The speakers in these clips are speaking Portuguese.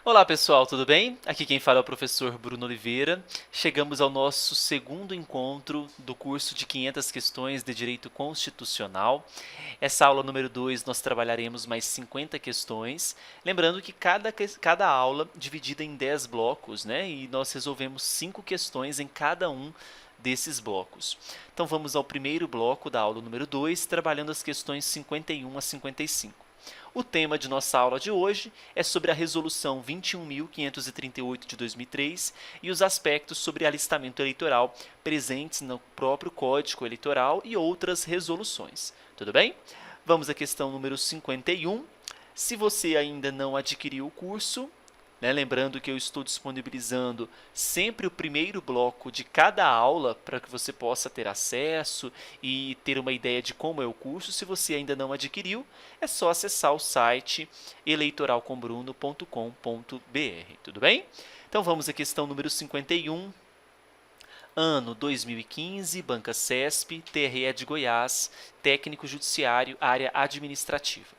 Olá pessoal, tudo bem? Aqui quem fala é o professor Bruno Oliveira. Chegamos ao nosso segundo encontro do curso de 500 questões de Direito Constitucional. Essa aula número 2 nós trabalharemos mais 50 questões. Lembrando que cada aula dividida em 10 blocos, né? E nós resolvemos 5 questões em cada um desses blocos. Então vamos ao primeiro bloco da aula número 2, trabalhando as questões 51 a 55. O tema de nossa aula de hoje é sobre a Resolução 21.538 de 2003 e os aspectos sobre alistamento eleitoral presentes no próprio Código Eleitoral e outras resoluções. Tudo bem? Vamos à questão número 51. Se você ainda não adquiriu o curso, lembrando que eu estou disponibilizando sempre o primeiro bloco de cada aula para que você possa ter acesso e ter uma ideia de como é o curso. Se você ainda não adquiriu, é só acessar o site eleitoralcombruno.com.br, tudo bem? Então vamos à questão número 51. Ano 2015, Banca CESP, TRE de Goiás, técnico judiciário, área administrativa.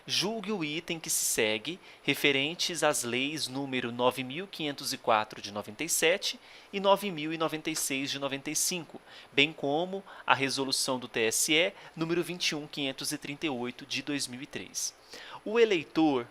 Julgue o item que se segue, referentes às leis número 9.504 de 97 e 9.096 de 95, bem como a resolução do TSE número 21.538 de 2003. O eleitor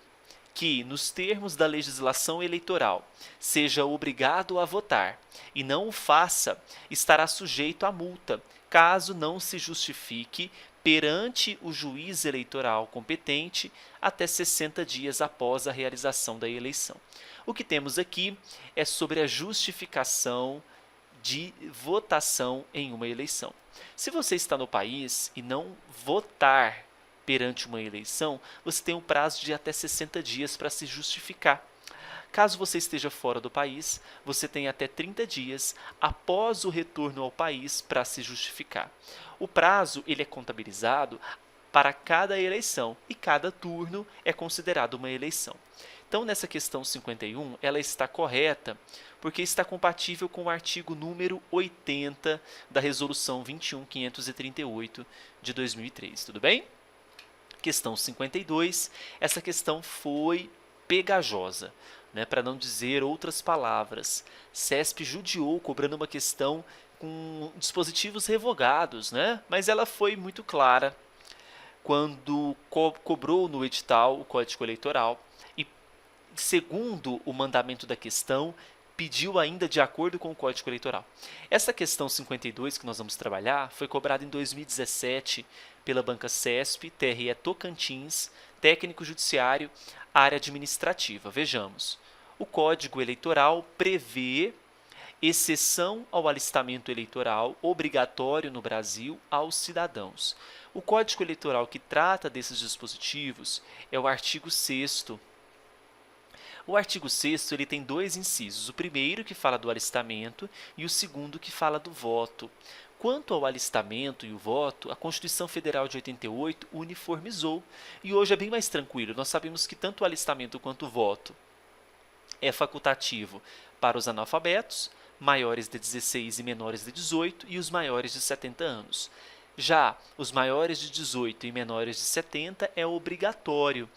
que, nos termos da legislação eleitoral, seja obrigado a votar e não o faça, estará sujeito a multa, caso não se justifique perante o juiz eleitoral competente até 60 dias após a realização da eleição. O que temos aqui é sobre a justificação de votação em uma eleição. Se você está no país e não votar perante uma eleição, você tem um prazo de até 60 dias para se justificar. Caso você esteja fora do país, você tem até 30 dias após o retorno ao país para se justificar. O prazo ele é contabilizado para cada eleição e cada turno é considerado uma eleição. Então, nessa questão 51, ela está correta porque está compatível com o artigo número 80 da Resolução 21.538 de 2003. Tudo bem? Questão 52, essa questão foi pegajosa, para não dizer outras palavras. CESP judiou cobrando uma questão com dispositivos revogados, mas ela foi muito clara quando cobrou no edital o Código Eleitoral e, segundo o mandamento da questão, pediu ainda de acordo com o Código Eleitoral. Essa questão 52 que nós vamos trabalhar foi cobrada em 2017 pela Banca CESP, TRE Tocantins, técnico judiciário, área administrativa. Vejamos, o Código Eleitoral prevê exceção ao alistamento eleitoral obrigatório no Brasil aos cidadãos. O Código Eleitoral que trata desses dispositivos é o artigo 6º. O artigo 6º ele tem dois incisos, o primeiro que fala do alistamento e o segundo que fala do voto. Quanto ao alistamento e o voto, a Constituição Federal de 88 uniformizou e hoje é bem mais tranquilo. Nós sabemos que tanto o alistamento quanto o voto é facultativo para os analfabetos, maiores de 16 e menores de 18 e os maiores de 70 anos. Já os maiores de 18 e menores de 70 é obrigatório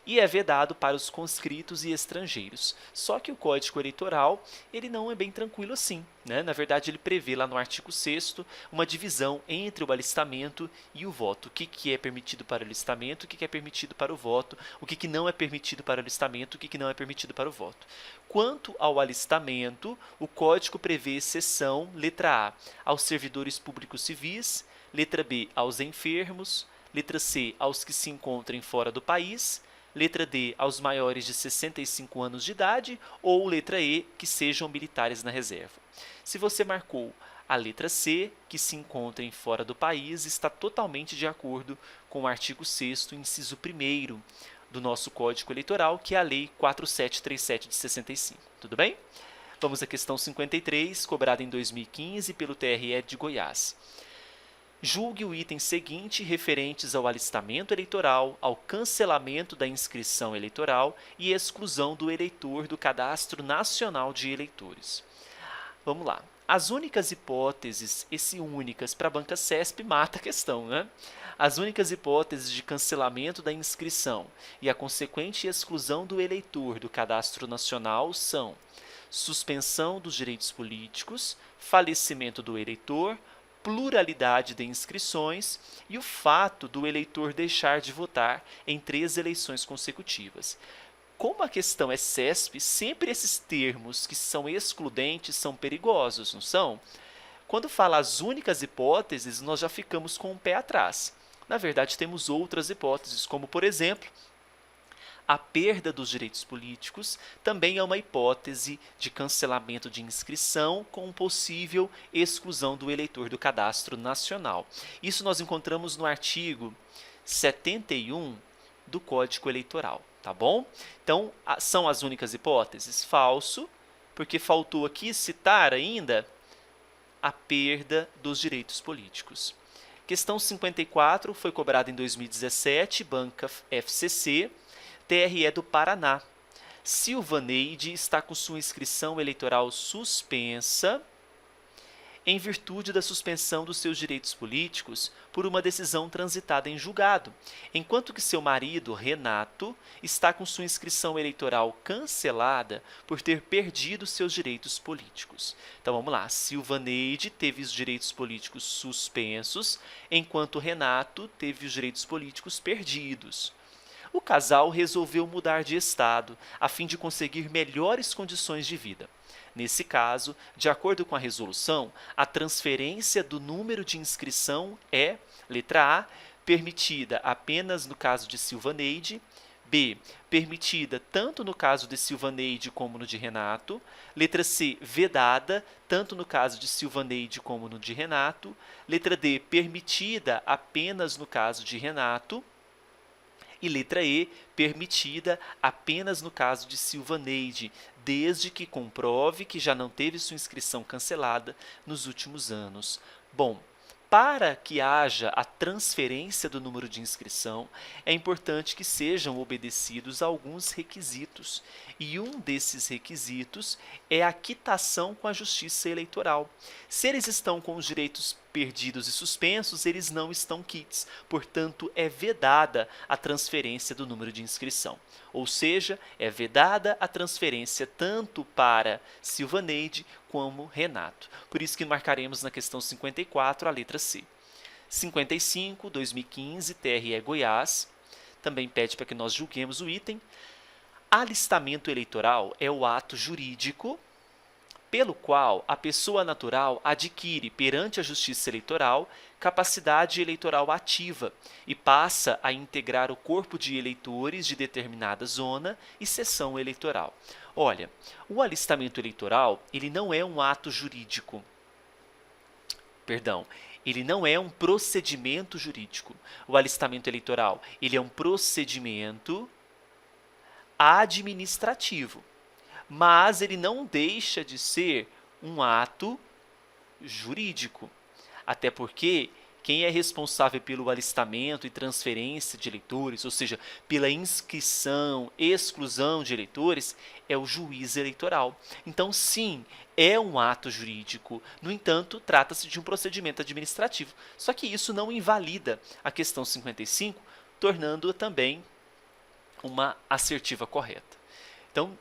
e é vedado para os conscritos e estrangeiros. Só que o Código Eleitoral ele não é bem tranquilo assim. Na verdade, ele prevê lá no artigo 6º uma divisão entre o alistamento e o voto. O que é permitido para o alistamento, o que é permitido para o voto, o que não é permitido para o alistamento, o que não é permitido para o voto. Quanto ao alistamento, o Código prevê exceção, letra A, aos servidores públicos civis, letra B, aos enfermos, letra C, aos que se encontrem fora do país, letra D, aos maiores de 65 anos de idade, ou letra E, que sejam militares na reserva. Se você marcou a letra C, que se encontrem fora do país, está totalmente de acordo com o artigo 6º, inciso 1º do nosso Código Eleitoral, que é a Lei 4737 de 65. Tudo bem? Vamos à questão 53, cobrada em 2015 pelo TRE de Goiás. Julgue o item seguinte referentes ao alistamento eleitoral, ao cancelamento da inscrição eleitoral e exclusão do eleitor do Cadastro Nacional de Eleitores. Vamos lá. as únicas hipóteses, esse únicas para a banca CESP mata a questão, né? As únicas hipóteses de cancelamento da inscrição e a consequente exclusão do eleitor do Cadastro Nacional são suspensão dos direitos políticos, falecimento do eleitor, pluralidade de inscrições e o fato do eleitor deixar de votar em 3 eleições consecutivas. Como a questão é CESP, sempre esses termos que são excludentes são perigosos, não são? Quando fala as únicas hipóteses, nós já ficamos com o pé atrás. Na verdade, temos outras hipóteses, como, por exemplo, a perda dos direitos políticos também é uma hipótese de cancelamento de inscrição com possível exclusão do eleitor do Cadastro Nacional. Isso nós encontramos no artigo 71 do Código Eleitoral, tá bom? Então, são as únicas hipóteses? Falso, porque faltou aqui citar ainda a perda dos direitos políticos. Questão 54 foi cobrada em 2017, banca FCC, TRE do Paraná. Silvaneide está com sua inscrição eleitoral suspensa em virtude da suspensão dos seus direitos políticos por uma decisão transitada em julgado, enquanto que seu marido, Renato, está com sua inscrição eleitoral cancelada por ter perdido seus direitos políticos. Então vamos lá, Silvaneide teve os direitos políticos suspensos, enquanto Renato teve os direitos políticos perdidos. O casal resolveu mudar de estado a fim de conseguir melhores condições de vida. Nesse caso, de acordo com a resolução, a transferência do número de inscrição é, letra A, permitida apenas no caso de Silvaneide, B, permitida tanto no caso de Silvaneide como no de Renato, letra C, vedada, tanto no caso de Silvaneide como no de Renato, letra D, permitida apenas no caso de Renato, e letra E, permitida apenas no caso de Silvaneide, desde que comprove que já não teve sua inscrição cancelada nos últimos anos. Bom, para que haja a transferência do número de inscrição, é importante que sejam obedecidos alguns requisitos, e um desses requisitos é a quitação com a Justiça Eleitoral. Se eles estão com os direitos perdidos e suspensos, eles não estão quites, portanto, é vedada a transferência do número de inscrição. Ou seja, é vedada a transferência tanto para Silvaneide como Renato. Por isso que marcaremos na questão 54 a letra C. 55, 2015, TRE Goiás, também pede para que nós julguemos o item. Alistamento eleitoral é o ato jurídico pelo qual a pessoa natural adquire perante a Justiça Eleitoral capacidade eleitoral ativa e passa a integrar o corpo de eleitores de determinada zona e seção eleitoral. Olha, o alistamento eleitoral, ele não é um ato jurídico. Perdão, ele não é um procedimento jurídico. O alistamento eleitoral, ele é um procedimento administrativo, mas ele não deixa de ser um ato jurídico. Até porque quem é responsável pelo alistamento e transferência de eleitores, ou seja, pela inscrição, exclusão de eleitores, é o juiz eleitoral. Então, sim, é um ato jurídico. No entanto, trata-se de um procedimento administrativo. Só que isso não invalida a questão 55, tornando-a também uma assertiva correta. Então,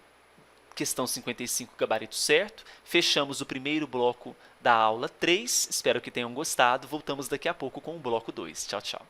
questão 55, gabarito certo. Fechamos o primeiro bloco da aula 3. Espero que tenham gostado. Voltamos daqui a pouco com o bloco 2. Tchau, tchau.